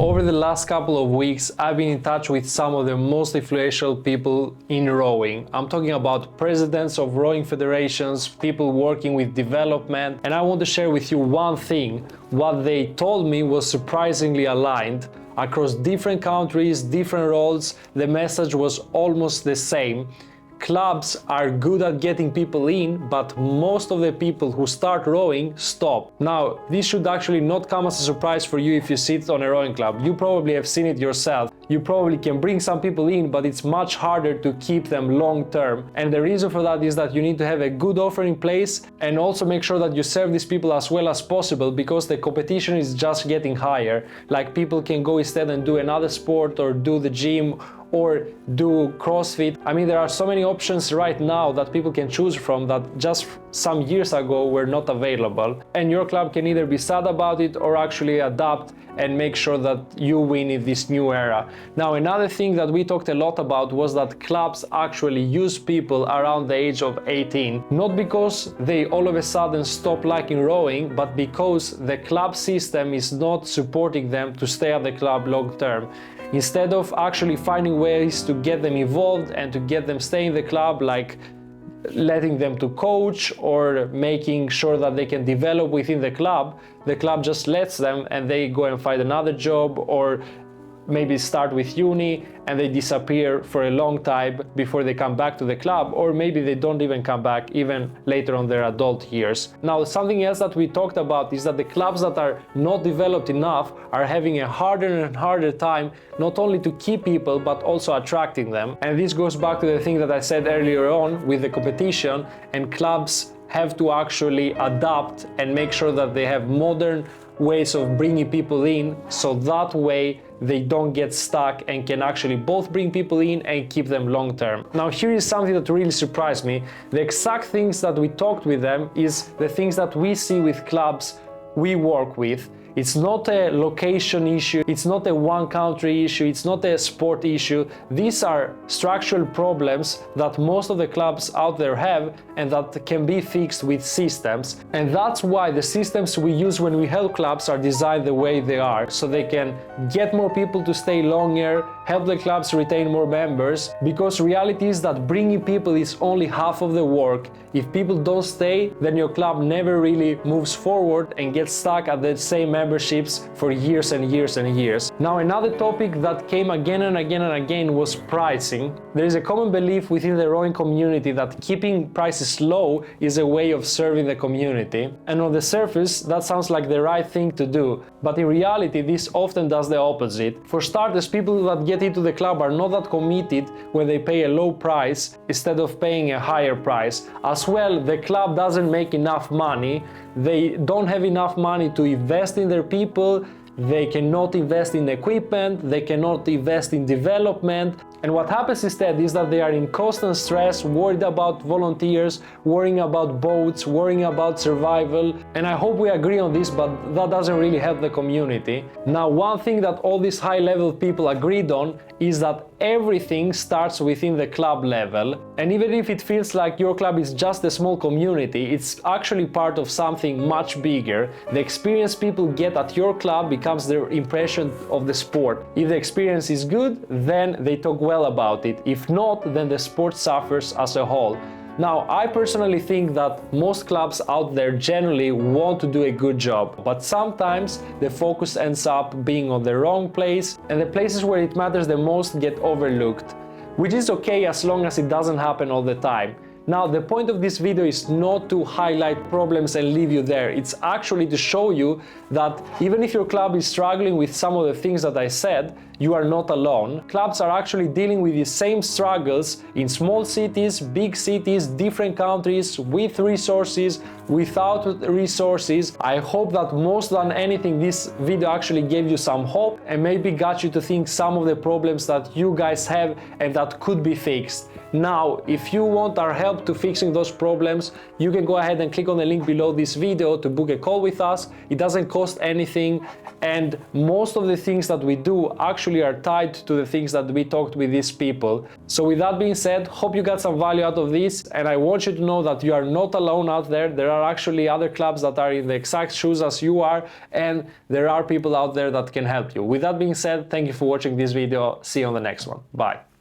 Over the last couple of weeks, I've been in touch with some of the most influential people in rowing. I'm talking about presidents of rowing federations, people working with development, and I want to share with you one thing. What they told me was surprisingly aligned. Across different countries, different roles, the message was almost the same. Clubs are good at getting people in, but most of the people who start rowing stop. Now, this should actually not come as a surprise for you if you sit on a rowing club. You probably have seen it yourself. You probably can bring some people in, but it's much harder to keep them long term. And the reason for that is that you need to have a good offer in place and also make sure that you serve these people as well as possible, because the competition is just getting higher. Like, people can go instead and do another sport or do the gym or do CrossFit. I mean, there are so many options right now that people can choose from that just some years ago were not available. And your club can either be sad about it or actually adapt and make sure that you win in this new era. Now, another thing that we talked a lot about was that clubs actually use people around the age of 18, not because they all of a sudden stop liking rowing, but because the club system is not supporting them to stay at the club long term. Instead of actually finding ways to get them involved and to get them stay in the club, like letting them to coach or making sure that they can develop within the club just lets them and they go and find another job, or maybe start with uni and they disappear for a long time before they come back to the club, or maybe they don't even come back even later on their adult years. Now, something else that we talked about is that the clubs that are not developed enough are having a harder and harder time not only to keep people but also attracting them. And this goes back to the thing that I said earlier on with the competition, and clubs have to actually adapt and make sure that they have modern ways of bringing people in, so that way they don't get stuck and can actually both bring people in and keep them long term. Now, here is something that really surprised me. The exact things that we talked with them is the things that we see with clubs we work with. It's not a location issue, it's not a one country issue, it's not a sport issue. These are structural problems that most of the clubs out there have and that can be fixed with systems. And that's why the systems we use when we help clubs are designed the way they are, so they can get more people to stay longer, help the clubs retain more members, because reality is that bringing people is only half of the work. If people don't stay, then your club never really moves forward and gets stuck at the same memberships for years and years and years. Now, another topic that came again and again and again was pricing. There is a common belief within the rowing community that keeping prices low is a way of serving the community. And on the surface, that sounds like the right thing to do. But in reality, this often does the opposite. For starters, people that get into the club are not that committed when they pay a low price instead of paying a higher price. As well, the club doesn't make enough money. They don't have enough money to invest in their people. They cannot invest in equipment, they cannot invest in development. And what happens instead is that they are in constant stress, worried about volunteers, worrying about boats, worrying about survival. And I hope we agree on this, but that doesn't really help the community. Now, one thing that all these high-level people agreed on is that everything starts within the club level. And even if it feels like your club is just a small community, it's actually part of something much bigger. The experience people get at your club becomes their impression of the sport. If the experience is good, then they talk well about it. If not, then the sport suffers as a whole. Now, I personally think that most clubs out there generally want to do a good job, but sometimes the focus ends up being on the wrong place, and the places where it matters the most get overlooked, which is okay as long as it doesn't happen all the time. Now, the point of this video is not to highlight problems and leave you there. It's actually to show you that even if your club is struggling with some of the things that I said, you are not alone. Clubs are actually dealing with the same struggles in small cities, big cities, different countries, with resources, without resources. I hope that most than anything, this video actually gave you some hope and maybe got you to think some of the problems that you guys have and that could be fixed. Now, if you want our help to fixing those problems, you can go ahead and click on the link below this video to book a call with us. It doesn't cost anything, and most of the things that we do actually actually are tied to the things that we talked with these people. So with that being said, hope you got some value out of this, and I want you to know that you are not alone out there. There are actually other clubs that are in the exact shoes as you are, and there are people out there that can help you. With that being said, thank you for watching this video. See you on the next one. Bye.